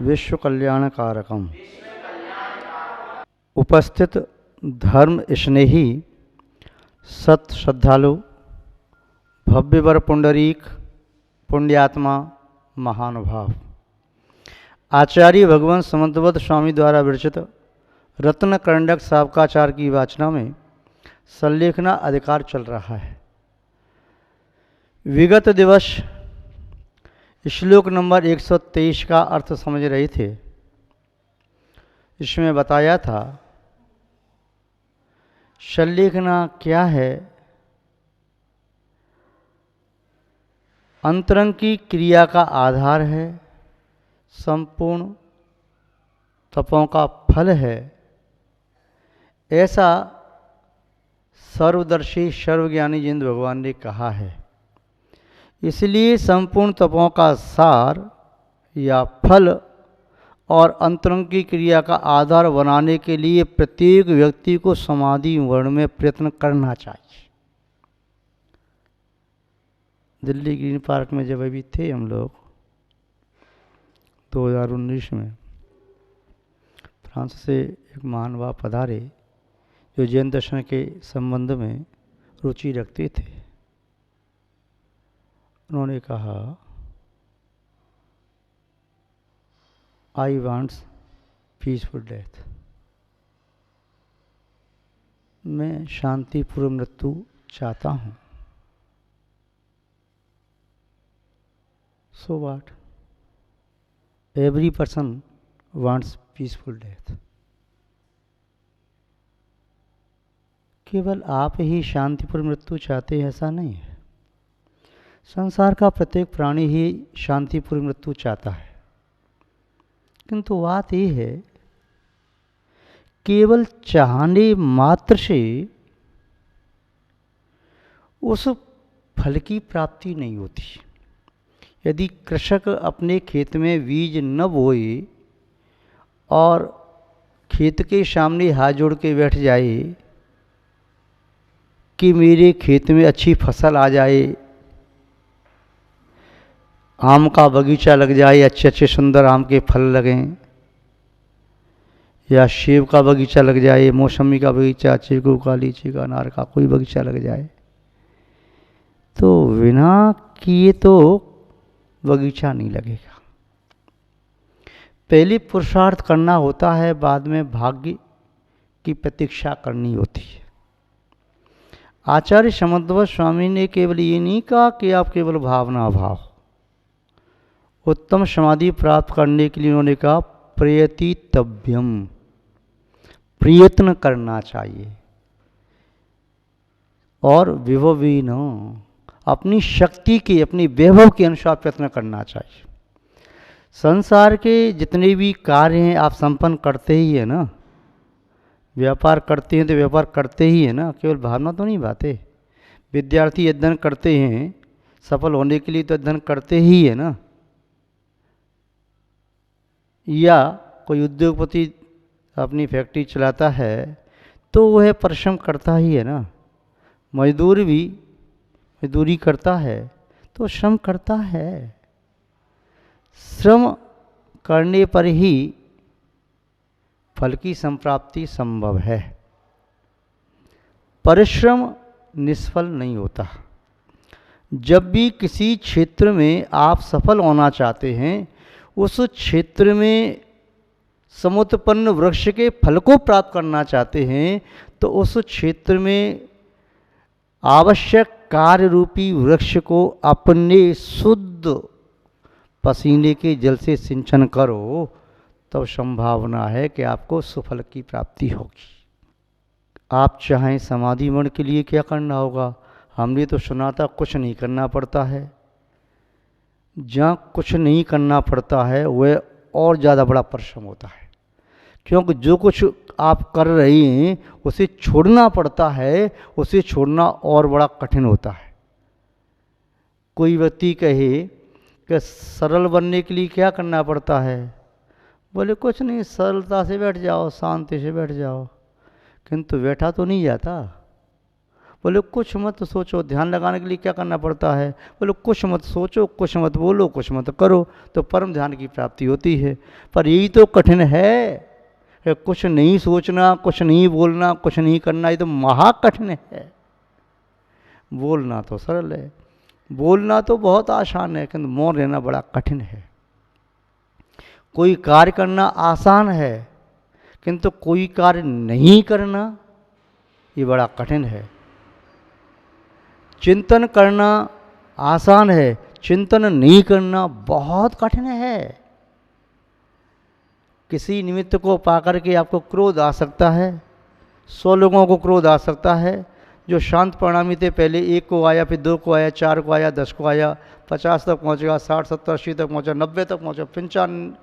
विश्व कल्याणकारकम। उपस्थित धर्म स्नेही सत श्रद्धालु भव्यवर पुंडरीक पुण्यात्मा महानुभाव आचार्य भगवान समंतवत स्वामी द्वारा विरचित रत्न करंडक साबकाचार की वाचना में संलेखना अधिकार चल रहा है। विगत दिवस श्लोक नंबर 123 का अर्थ समझ रहे थे। इसमें बताया था संलेखना क्या है, अंतरंग की क्रिया का आधार है, संपूर्ण तपों का फल है, ऐसा सर्वदर्शी सर्वज्ञानी जिंद भगवान ने कहा है। इसलिए संपूर्ण तपों का सार या फल और अंतरंग की क्रिया का आधार बनाने के लिए प्रत्येक व्यक्ति को समाधि वर्ण में प्रयत्न करना चाहिए। दिल्ली ग्रीन पार्क में जब अभी थे हम लोग 2019 में, फ्रांस से एक महानुभाव पधारे जो जैन दर्शन के संबंध में रुचि रखते थे। उन्होंने कहा, आई वांट्स पीसफुल डेथ, मैं शांतिपूर्ण मृत्यु चाहता हूँ। So what, every person wants peaceful death. केवल आप ही शांतिपूर्ण मृत्यु चाहते हैं ऐसा नहीं है। संसार का प्रत्येक प्राणी ही शांतिपूर्ण मृत्यु चाहता है, किंतु बात यह है केवल चाहने मात्र से उस फल की प्राप्ति नहीं होती। यदि कृषक अपने खेत में बीज न बोए और खेत के सामने हाथ जोड़ के बैठ जाए कि मेरे खेत में अच्छी फसल आ जाए, आम का बगीचा लग जाए, अच्छे अच्छे सुंदर आम के फल लगें, या सेब का बगीचा लग जाए, मौसमी का बगीचा, चीकू का, लीची का, अनार का कोई बगीचा लग जाए, तो बिना किए तो बगीचा नहीं लगेगा। पहले पुरुषार्थ करना होता है, बाद में भाग्य की प्रतीक्षा करनी होती है। आचार्य समंतवत स्वामी ने केवल ये नहीं कहा कि आप केवल भावना भाव, उत्तम समाधि प्राप्त करने के लिए उन्होंने कहा प्रयतितव्यम, प्रयत्न करना चाहिए, और विभवीन, अपनी शक्ति के अपनी वैभव के अनुसार प्रयत्न करना चाहिए। संसार के जितने भी कार्य हैं आप संपन्न करते ही है ना, व्यापार करते हैं तो व्यापार करते ही है ना, केवल भावना तो नहीं बातें। विद्यार्थी अध्ययन करते हैं, सफल होने के लिए तो अध्ययन करते ही है ना, या कोई उद्योगपति अपनी फैक्ट्री चलाता है तो वह परिश्रम करता ही है ना, मजदूर भी मजदूरी करता है तो श्रम करता है। श्रम करने पर ही फल की संप्राप्ति संभव है। परिश्रम निष्फल नहीं होता। जब भी किसी क्षेत्र में आप सफल होना चाहते हैं, उस क्षेत्र में समुत्पन्न वृक्ष के फल को प्राप्त करना चाहते हैं, तो उस क्षेत्र में आवश्यक कार्य रूपी वृक्ष को अपने शुद्ध पसीने के जल से सिंचन करो, तो संभावना है कि आपको सुफल की प्राप्ति होगी। आप चाहें समाधि वर्ण के लिए क्या करना होगा, हमने तो सुना था कुछ नहीं करना पड़ता है। जहाँ कुछ नहीं करना पड़ता है वह और ज़्यादा बड़ा परिश्रम होता है, क्योंकि जो कुछ आप कर रहे हैं उसे छोड़ना पड़ता है, उसे छोड़ना और बड़ा कठिन होता है। कोई व्यक्ति कहे कि सरल बनने के लिए क्या करना पड़ता है, बोले कुछ नहीं, सरलता से बैठ जाओ, शांति से बैठ जाओ, किंतु बैठा तो नहीं जाता, बोले कुछ मत सोचो, ध्यान लगाने के लिए क्या करना पड़ता है? बोले कुछ मत सोचो, कुछ मत बोलो, कुछ मत करो, तो परम ध्यान की प्राप्ति होती है। पर यही तो कठिन है कि कुछ नहीं सोचना, कुछ नहीं बोलना, कुछ नहीं करना, ये तो महाकठिन है। बोलना तो सरल है, बोलना तो बहुत आसान है, किंतु मौन रहना बड़ा कठिन है। कोई कार्य करना आसान है, किंतु कोई कार्य नहीं करना ये बड़ा कठिन है। चिंतन करना आसान है, चिंतन नहीं करना बहुत कठिन है। किसी निमित्त को पाकर के आपको क्रोध आ सकता है, 100 लोगों को क्रोध आ सकता है। जो शांत परिणामी थे, पहले 1 को आया, फिर 2 को आया, 4 को आया, 10 को आया, 50 तक पहुंचेगा, 60, 70, 80 तक पहुंचा, 90 तक पहुंचा, 95,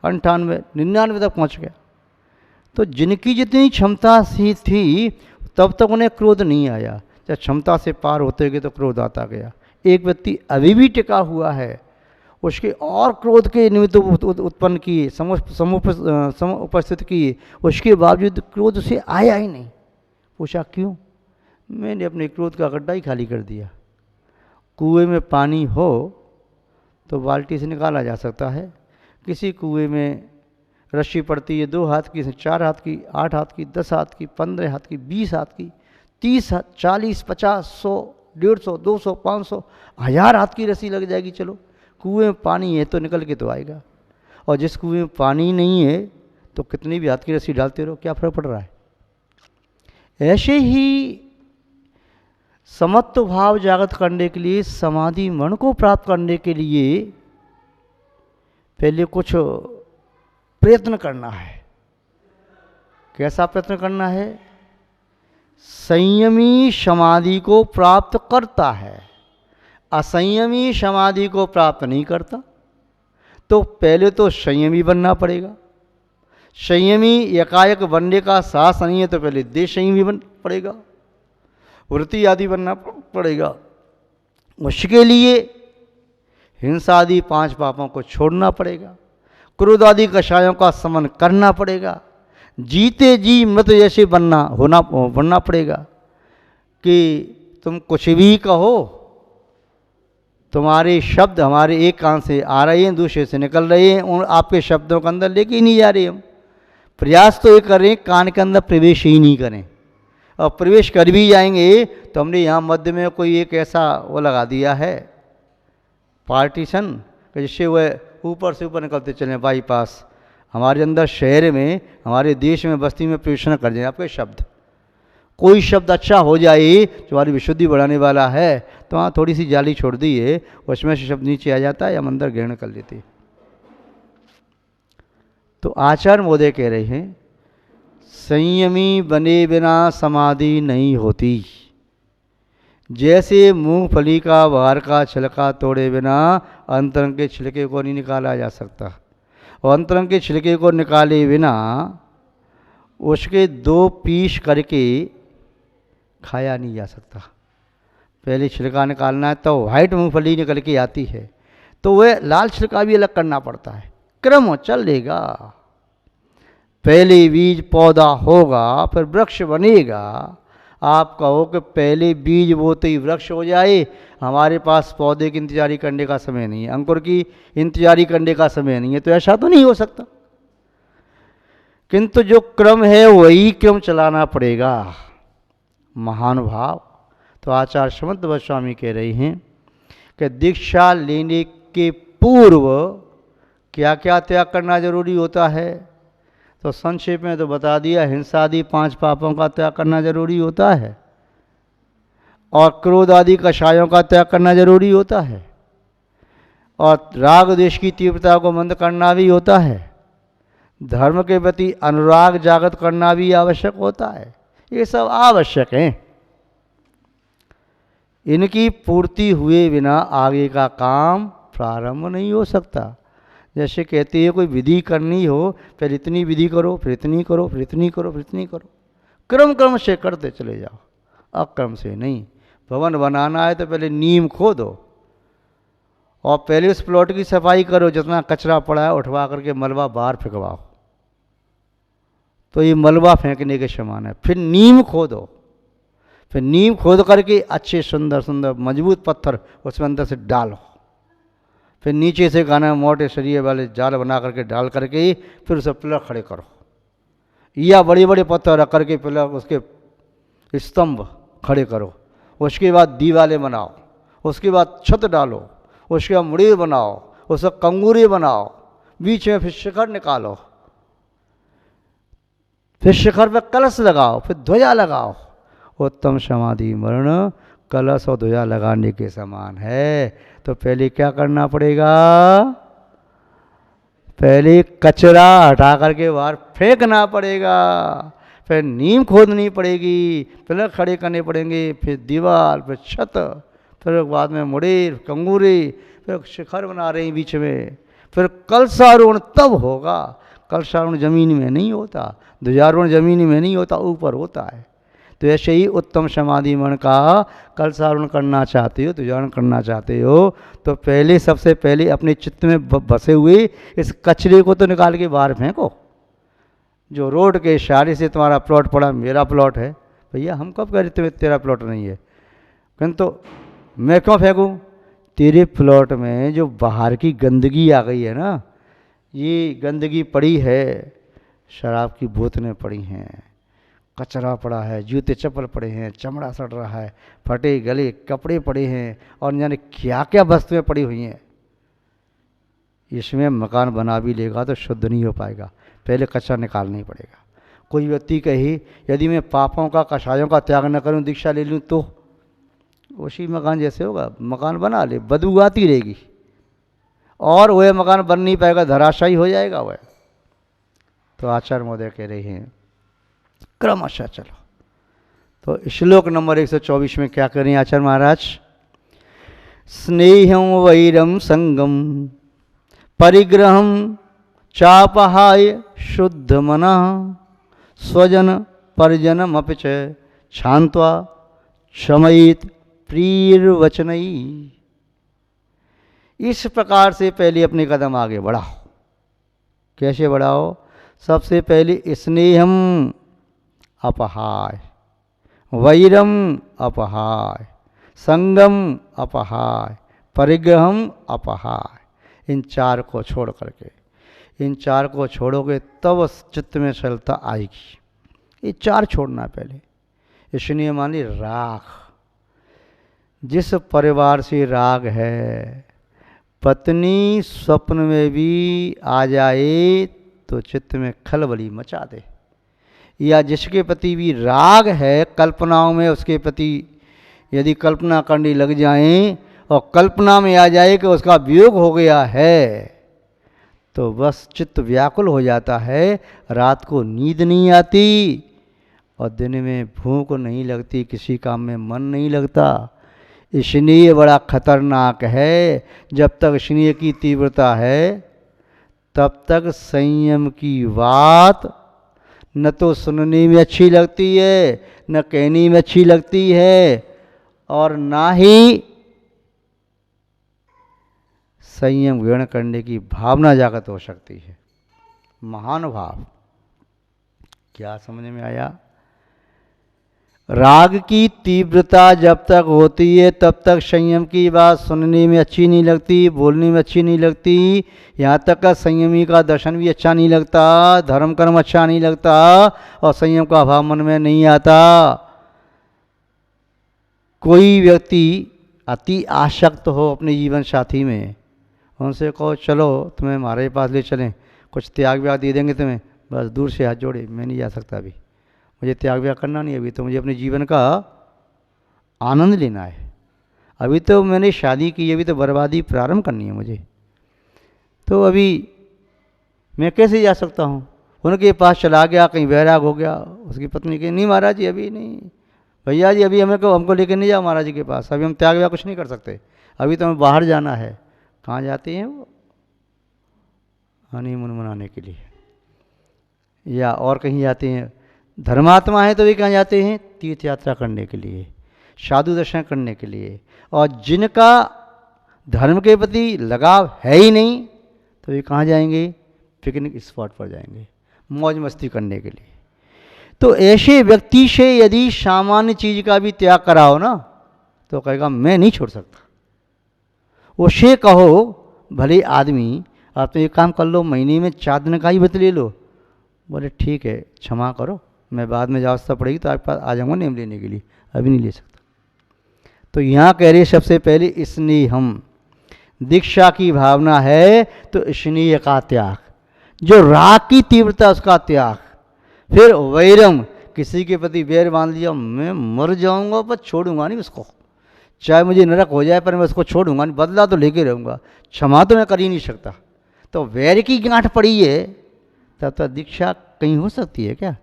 98, 99 तक पहुंच गया। तो जिनकी जितनी क्षमता सी थी तब तक उन्हें क्रोध नहीं आया। जब क्षमता से पार होते गए तो क्रोध आता गया। एक व्यक्ति अभी भी टिका हुआ है, उसके और क्रोध के निमित्त उत्पन्न किए, उपस्थित किए, उसके बावजूद क्रोध उसे आया ही नहीं। पूछा क्यों? मैंने अपने क्रोध का गड्ढा ही खाली कर दिया। कुएं में पानी हो तो बाल्टी से निकाला जा सकता है। किसी कुएं में रस्सी पड़ती है 2 हाथ की, 4 हाथ की, 8 हाथ की, 10 हाथ की, 15 हाथ की, 20 हाथ की, 30 हाथ, 40, 50, 100, 150, 200, 500, 1000 हाथ की रस्सी लग जाएगी। चलो, कुएं में पानी है तो निकल के तो आएगा। और जिस कुएं में पानी नहीं है तो कितनी भी हाथ की रस्सी डालते रहो, क्या फर्क पड़ रहा है? ऐसे ही समत्व भाव जागृत करने के लिए, समाधि मन को प्राप्त करने के लिए पहले कुछ प्रयत्न करना है। कैसा प्रयत्न करना है? संयमी समाधि को प्राप्त करता है, असंयमी समाधि को प्राप्त नहीं करता। तो पहले तो संयमी बनना पड़ेगा। संयमी एकाएक बनने का साहस नहीं है तो पहले देश संयमी बन पड़ेगा, वृत्ति आदि बनना पड़ेगा। उसके लिए हिंसा आदि 5 पापों को छोड़ना पड़ेगा, क्रोध आदि कषायों का समन करना पड़ेगा, जीते जी मृत जैसे बनना पड़ेगा कि तुम कुछ भी कहो, तुम्हारे शब्द हमारे एक कान से आ रहे हैं, दूसरे से निकल रहे हैं, उन आपके शब्दों के अंदर लेके ही नहीं जा रहे हम। प्रयास तो ये करें कान के अंदर प्रवेश ही नहीं करें, और प्रवेश कर भी जाएंगे तो हमने यहाँ मध्य में कोई एक ऐसा वो लगा दिया है पार्टीशन, जिससे वह ऊपर से ऊपर निकलते चलें बाईपास। हमारे अंदर शहर में, हमारे देश में, बस्ती में प्रवेश न कर जाए आपके शब्द। कोई शब्द अच्छा हो जाए जो हमारी विशुद्धि बढ़ाने वाला है तो वहाँ थोड़ी सी जाली छोड़ दी है, उसमें से शब्द नीचे आ जाता है, हम अंदर ग्रहण कर लेते हैं। तो आचार्य महोदय कह रहे हैं संयमी बने बिना समाधि नहीं होती। जैसे मूंगफली का बाहर का छिलका तोड़े बिना अंतरंग के छिलके को नहीं निकाला जा सकता, और अंतरंग के छिलके को निकाले बिना उसके 2 पीस करके खाया नहीं जा सकता। पहले छिलका निकालना है तो वाइट मूंगफली निकल के आती है, तो वह लाल छिलका भी अलग करना पड़ता है। क्रम चलेगा, पहले बीज पौधा होगा, फिर वृक्ष बनेगा। आप कहो कि पहले बीज बोते ही वृक्ष हो जाए, हमारे पास पौधे की इंतजारी करने का समय नहीं है, अंकुर की इंतजारी करने का समय नहीं है, तो ऐसा तो नहीं हो सकता। किंतु जो क्रम है वही क्रम चलाना पड़ेगा। महानुभाव तो आचार्य समंत गोस्वामी कह रहे हैं कि दीक्षा लेने के पूर्व क्या क्या त्याग करना जरूरी होता है। तो संक्षेप में तो बता दिया, हिंसा आदि 5 पापों का त्याग करना जरूरी होता है, और क्रोध आदि कषायों का त्याग करना जरूरी होता है, और राग द्वेष की तीव्रता को मंद करना भी होता है, धर्म के प्रति अनुराग जागृत करना भी आवश्यक होता है। ये सब आवश्यक हैं। इनकी पूर्ति हुए बिना आगे का काम प्रारंभ नहीं हो सकता। जैसे कहते हैं कोई विधि करनी हो, फिर इतनी विधि करो, फिर इतनी करो, फिर इतनी करो, फिर इतनी करो, क्रम क्रम से करते चले जाओ, अक्रम से नहीं। भवन बनाना है तो पहले नींव खोदो, और पहले उस प्लॉट की सफाई करो, जितना कचरा पड़ा है उठवा करके मलबा बाहर फेंकवाओ, तो ये मलबा फेंकने के समान है। फिर नींव खोदो, फिर नींव खोद करके अच्छे सुंदर सुंदर मजबूत पत्थर उसमें अंदर से डालो, फिर नीचे से गाना मोटे शरीर वाले जाल बना करके डाल करके फिर उसे पिलर खड़े करो, या बड़े बड़े पत्थर रख करके पिलर उसके स्तंभ खड़े करो। उसके बाद दीवारें बनाओ, उसके बाद छत डालो, उसके बाद मुड़ेर बनाओ, उसका कंगूरे बनाओ, बीच में फिर शिखर निकालो, फिर शिखर पर कलश लगाओ, फिर ध्वजा लगाओ। उत्तम समाधि मरण कलश और ध्वजा लगाने के समान है। तो पहले क्या करना पड़ेगा? पहले कचरा हटा करके बाहर फेंकना पड़ेगा, फिर नींव खोदनी पड़ेगी, पिलर खड़े करने पड़ेंगे, फिर दीवार, फिर छत, फिर बाद में मुड़ेर, कंगूरे, फिर शिखर बना रहे हैं बीच में, फिर कलशारोहण तब होगा। कलशारोहण जमीन में नहीं होता, ध्वजारोहण जमीन में नहीं होता, ऊपर होता है। तो ऐसे ही उत्तम समाधि मन का कलशारोहण करना चाहते हो, ध्वजारोहण करना चाहते हो, तो पहले सबसे पहले अपने चित्त में बसे हुए इस कचरे को तो निकाल के बाहर फेंको। जो रोड के इशारे से तुम्हारा प्लॉट पड़ा मेरा प्लॉट है, भैया हम कब कह रहे तुम्हें तेरा प्लॉट नहीं है, किंतु मैं क्यों फेंकूँ? तेरे प्लॉट में जो बाहर की गंदगी आ गई है ना, ये गंदगी पड़ी है, शराब की बोतलें पड़ी हैं, कचरा पड़ा है, जूते चप्पल पड़े हैं, चमड़ा सड़ रहा है, फटे गले कपड़े पड़े हैं, और न जाने क्या क्या वस्तुएं पड़ी हुई हैं। इसमें मकान बना भी लेगा तो शुद्ध नहीं हो पाएगा, पहले कचरा निकालना ही पड़ेगा। कोई व्यक्ति कहे यदि मैं पापों का कषायों का त्याग न करूं, दीक्षा ले लूं, तो उसी मकान जैसे होगा। मकान बना ले, बदबू आती रहेगी, और वह मकान बन नहीं पाएगा, धराशायी हो जाएगा वह। तो आचार्य महोदय कह रहे हैं क्रमशः चलो। तो श्लोक नंबर 124 में क्या करें आचार्य महाराज? स्नेहम वैरम संगम परिग्रहम चापहाय शुद्ध मनः स्वजन परिजनम अपिच क्षान्त्वा क्षमयित प्रियवचनई। इस प्रकार से पहले अपने कदम आगे बढ़ाओ। कैसे बढ़ाओ? सबसे पहले स्नेहम अपहाय, वैरम अपहाय, संगम अपहाय, परिग्रहम अपहाय। इन चार को छोड़ करके, इन चार को छोड़ोगे तब चित्त में सरलता आएगी। ये चार छोड़ना पहले। इसलिए मानिए राग, जिस परिवार से राग है, पत्नी स्वप्न में भी आ जाए तो चित्त में खलबली मचा दे, या जिसके प्रति भी राग है, कल्पनाओं में उसके प्रति यदि कल्पना करने लग जाएं और कल्पना में आ जाए कि उसका वियोग हो गया है, तो बस चित्त व्याकुल हो जाता है, रात को नींद नहीं आती और दिन में भूख नहीं लगती, किसी काम में मन नहीं लगता। इसलिए बड़ा खतरनाक है। जब तक स्नेह की तीव्रता है तब तक संयम की बात न तो सुनने में अच्छी लगती है, न कहने में अच्छी लगती है, और ना ही संयम ग्रहण करने की भावना जागृत हो सकती है। महान भाव क्या समझ में आया? राग की तीव्रता जब तक होती है तब तक संयम की बात सुनने में अच्छी नहीं लगती, बोलने में अच्छी नहीं लगती, यहाँ तक का संयमी का दर्शन भी अच्छा नहीं लगता, धर्म कर्म अच्छा नहीं लगता, और संयम का अभाव मन में नहीं आता। कोई व्यक्ति अति आसक्त हो अपने जीवन साथी में, उनसे कहो चलो तुम्हें हमारे पास ले चलें, कुछ त्याग व्याग दे देंगे तुम्हें, बस दूर से हाथ जोड़े, मैं नहीं जा सकता, अभी मुझे त्याग व्याग करना नहीं, अभी तो मुझे अपने जीवन का आनंद लेना है, अभी तो मैंने शादी की, अभी तो बर्बादी प्रारंभ करनी है मुझे, तो अभी मैं कैसे जा सकता हूँ? उनके पास चला गया, कहीं वैराग हो गया, उसकी पत्नी कही नहीं महाराज जी अभी नहीं, भैया जी अभी हमको लेकर नहीं जाओ महाराज जी के पास, अभी हम त्याग व्याग कुछ नहीं कर सकते, अभी तो हमें बाहर जाना है। कहाँ जाते हैं वो? हनीमून मनाने के लिए, या और कहीं जाते हैं। धर्मात्मा है तो वे कहाँ जाते हैं? तीर्थ यात्रा करने के लिए, साधु दर्शन करने के लिए। और जिनका धर्म के प्रति लगाव है ही नहीं तो वे कहाँ जाएंगे? पिकनिक स्पॉट पर जाएंगे, मौज मस्ती करने के लिए। तो ऐसे व्यक्ति से यदि सामान्य चीज का भी त्याग कराओ ना तो कहेगा मैं नहीं छोड़ सकता। उसे कहो भले आदमी आप तो एक काम कर लो, महीने में 4 दिन का ही व्रत ले लो। बोले ठीक है क्षमा करो, मैं बाद में आवश्यकता पड़ेगी तो आपके पास आ जाऊँगा नेम लेने के लिए, अभी नहीं ले सकता। तो यहाँ कह रहे सबसे पहले स्नेह, हम दीक्षा की भावना है तो स्नेह का त्याग, जो राग की तीव्रता उसका त्याग। फिर वैरम, किसी के प्रति वैर बांध लिया, मैं मर जाऊंगा पर छोड़ूंगा नहीं उसको, चाहे मुझे नरक हो जाए पर मैं उसको छोड़ूंगा नहीं, बदला तो लेके रहूंगा, क्षमा तो मैं कर ही नहीं सकता। तो वैर की गांठ पड़ी है तब तक दीक्षा कहीं हो सकती है क्या?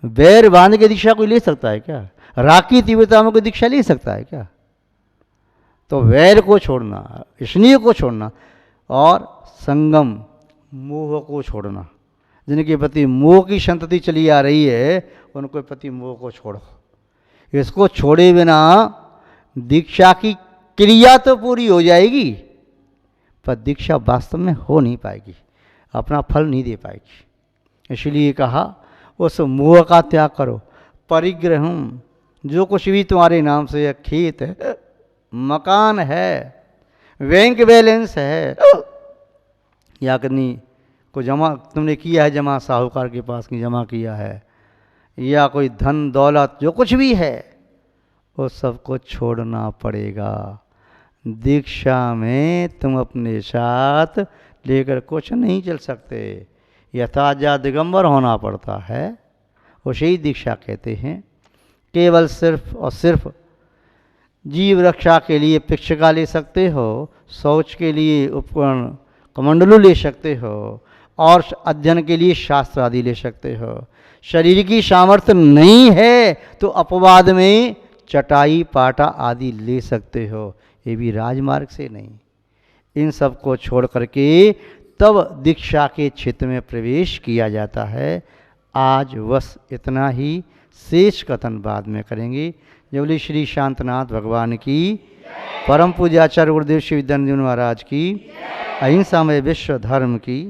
वैर बांध के दीक्षा कोई ले सकता है क्या? राग की तीव्रता में कोई दीक्षा ले सकता है क्या? तो वैर को छोड़ना, स्नेह को छोड़ना और संगम, मोह को छोड़ना। जिनके प्रति मोह की संतति चली आ रही है उनके प्रति मोह को छोड़ो। इसको छोड़े बिना दीक्षा की क्रिया तो पूरी हो जाएगी पर दीक्षा वास्तव में हो नहीं पाएगी, अपना फल नहीं दे पाएगी। इसलिए कहा उस मोह का त्याग करो। परिग्रहम, जो कुछ भी तुम्हारे नाम से है, खेत है, मकान है, बैंक बैलेंस है, या कहीं को जमा तुमने किया है, जमा साहूकार के पास की जमा किया है, या कोई धन दौलत जो कुछ भी है वो सबको छोड़ना पड़ेगा। दीक्षा में तुम अपने साथ लेकर कुछ नहीं चल सकते, यथाजा दिगंबर होना पड़ता है, उसे ही दीक्षा कहते हैं। केवल सिर्फ और सिर्फ जीव रक्षा के लिए पिक्षका ले सकते हो, शौच के लिए उपकरण कमंडलू ले सकते हो, और अध्ययन के लिए शास्त्र आदि ले सकते हो। शरीर की सामर्थ्य नहीं है तो अपवाद में चटाई पाटा आदि ले सकते हो, ये भी राजमार्ग से नहीं। इन सब को छोड़ करके तब दीक्षा के क्षेत्र में प्रवेश किया जाता है। आज बस इतना ही, शेष कथन बाद में करेंगे। जबली श्री शांतनाथ भगवान की, परम पूज्य आचार्य गुरुदेव श्री विद्यानंद महाराज की, अहिंसा में विश्व धर्म की।